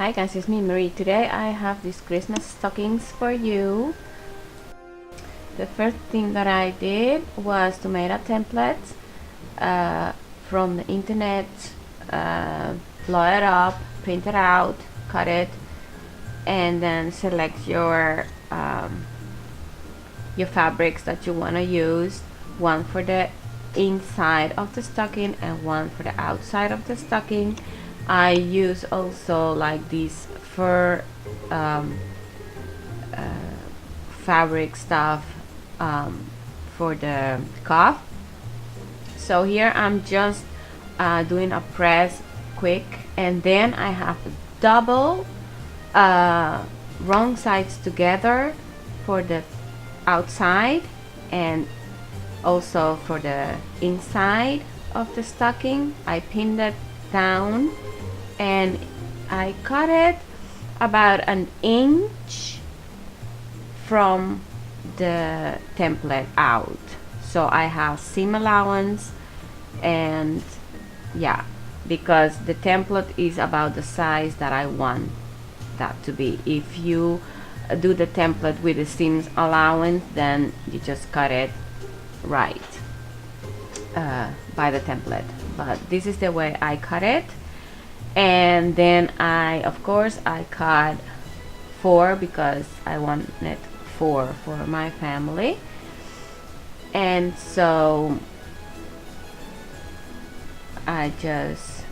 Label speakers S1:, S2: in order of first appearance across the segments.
S1: Hi guys, it's me Marie. Today I have these Christmas stockings for you. The first thing that I did was to make a template from the internet, blow it up, print it out, cut it, and then select your fabrics that you want to use. One for the inside of the stocking and one for the outside of the stocking. I use also like these fur fabric stuff for the cuff. So here I'm just doing a press quick, and then I have double wrong sides together for the outside and also for the inside of the stocking. I pinned it down and I cut it about an inch from the template out, so I have seam allowance. And yeah, because the template is about the size that I want that to be. If you do the template with the seams allowance, then you just cut it right by the template, but this is the way I cut it. And then I cut 4 because I wanted 4 for my family. And so I just,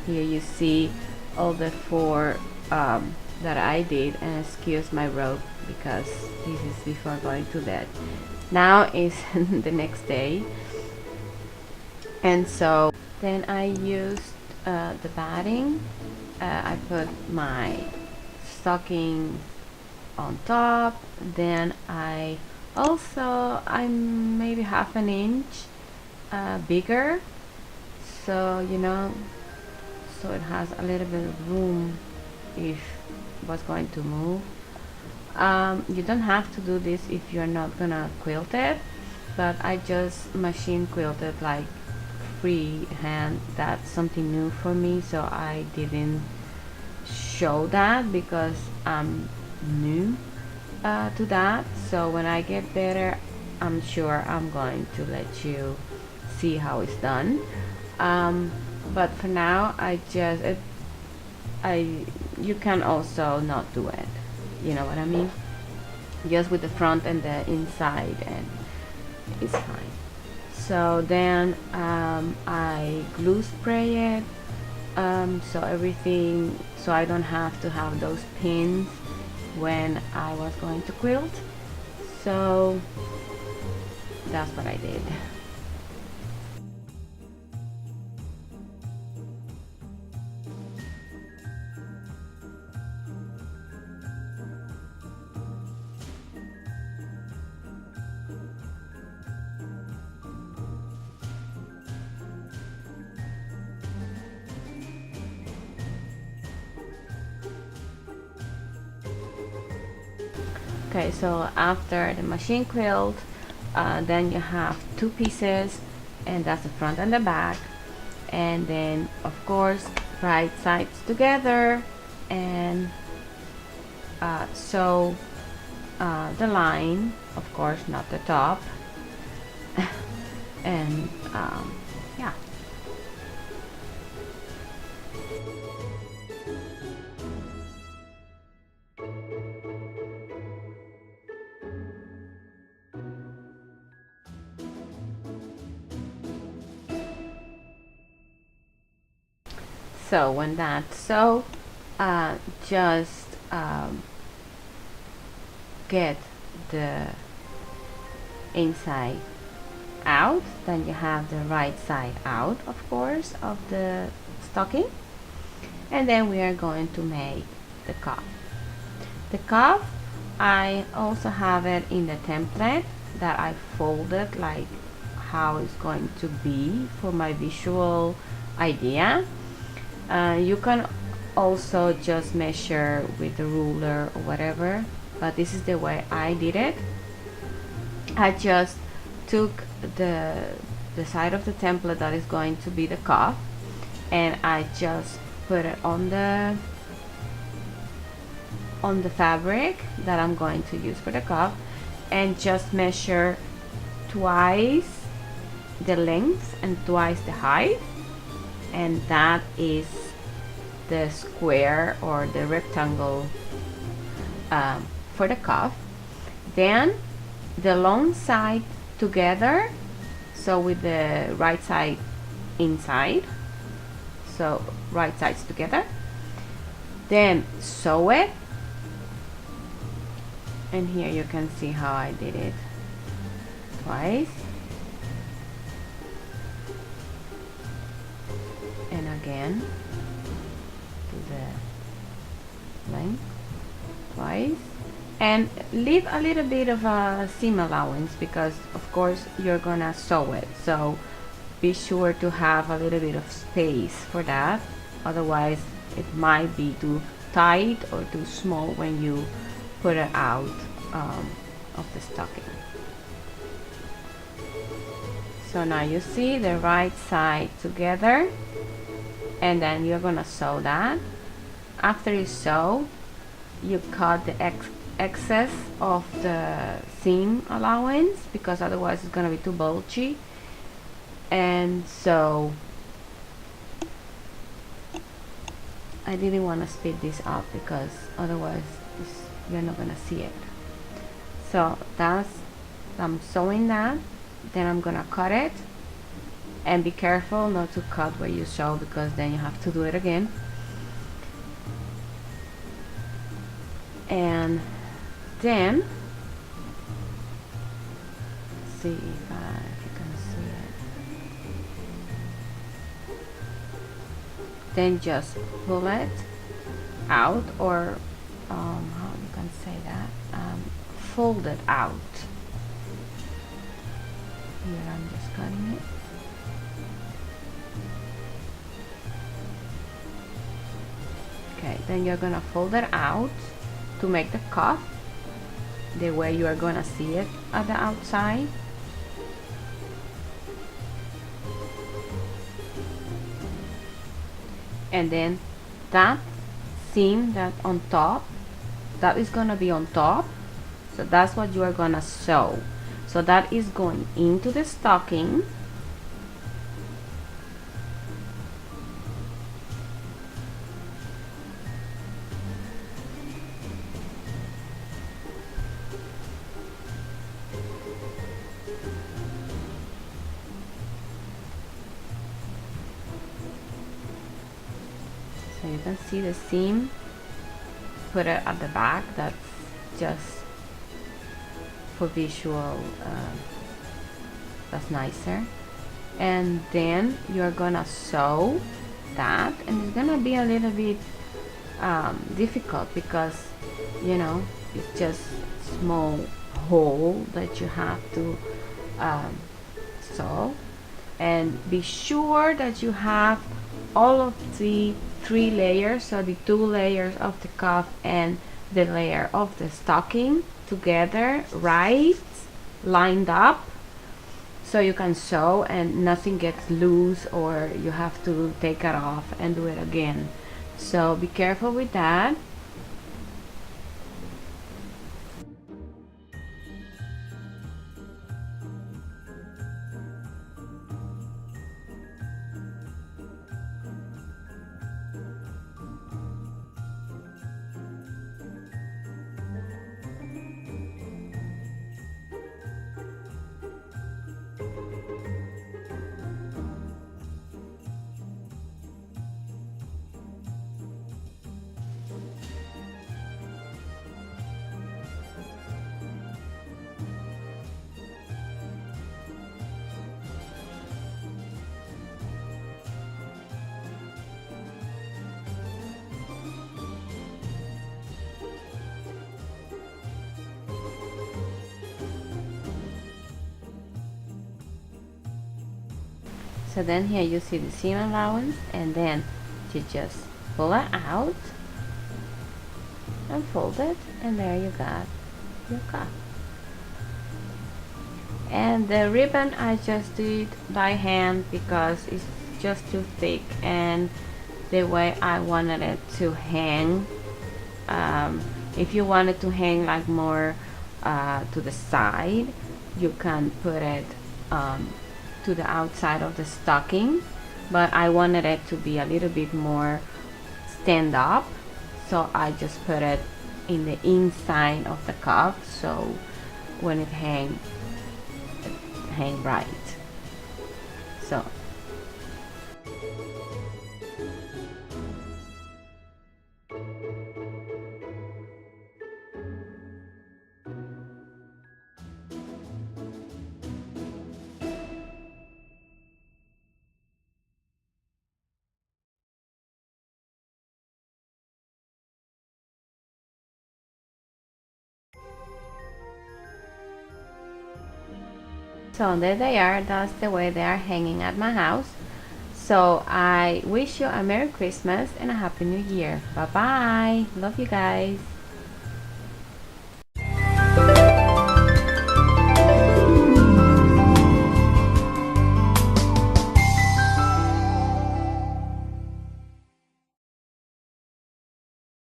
S1: here you see all the 4 that I did. And excuse my rope because this is before going to bed. Now is the next day, and so then I used the batting. I put my stocking on top. Then I'm maybe half an inch bigger, so so it has a little bit of room if it was going to move. You don't have to do this if you're not gonna quilt it, but I just machine quilted like freehand. That's something new for me, so I didn't show that because I'm new to that. So when I get better, I'm sure I'm going to let you see how it's done. But for now, you can also not do it. You know what I mean? Just with the front and the inside, and it's fine. So then I glue spray it, so I don't have to have those pins when I was going to quilt. So that's what I did. Okay, so after the machine quilt, then you have 2 pieces, and that's the front and the back. And then of course right sides together, and sew the line, of course not the top. And yeah. So when that's so, just get the inside out, then you have the right side out, of course, of the stocking. And then we are going to make the cuff. The cuff, I also have it in the template that I folded like how it's going to be for my visual idea. You can also just measure with the ruler or whatever, but this is the way I did it. I just took the side of the template that is going to be the cuff, and I just put it on the fabric that I'm going to use for the cuff, and just measure twice the length and twice the height, and that is the square or the rectangle for the cuff. Then the long side together, so with the right side inside, so right sides together, then sew it, and here you can see how I did it twice, and again to the length twice, and leave a little bit of a seam allowance because of course you're gonna sew it, so be sure to have a little bit of space for that, otherwise it might be too tight or too small when you put it out of the stocking. So now you see the right side together, and then you're gonna sew that. After you sew, you cut the excess of the seam allowance because otherwise it's gonna be too bulgy. And so I didn't want to speed this up because otherwise you're not gonna see it. So I'm sewing that, then I'm gonna cut it, and be careful not to cut where you sew because then you have to do it again. And then see if you can see it. Then just pull it out, or how you can say that, fold it out. Here I'm just cutting it. Okay, then you're gonna fold it out to make the cuff the way you are gonna see it at the outside. And then that seam that on top, that is gonna be on top, so that's what you are gonna sew. So that is going into the stocking, so you can see the seam, put it at the back, that's just for visual, that's nicer. And then you're gonna sew that, and it's gonna be a little bit difficult because you know it's just small hole that you have to sew. And be sure that you have all of the 3 layers, so the 2 layers of the cuff and the layer of the stocking together, right, lined up, so you can sew and nothing gets loose or you have to take it off and do it again. So be careful with that. So then here you see the seam allowance, and then you just pull it out and fold it, and there you got your cuff. And the ribbon I just did by hand because it's just too thick, and the way I wanted it to hang. If you want it to hang like more to the side, you can put it to the outside of the stocking, but I wanted it to be a little bit more stand up, so I just put it in the inside of the cuff, so when it hang right. So there they are. That's the way they are hanging at my house. So I wish you a Merry Christmas and a Happy New Year. Bye bye. Love you guys.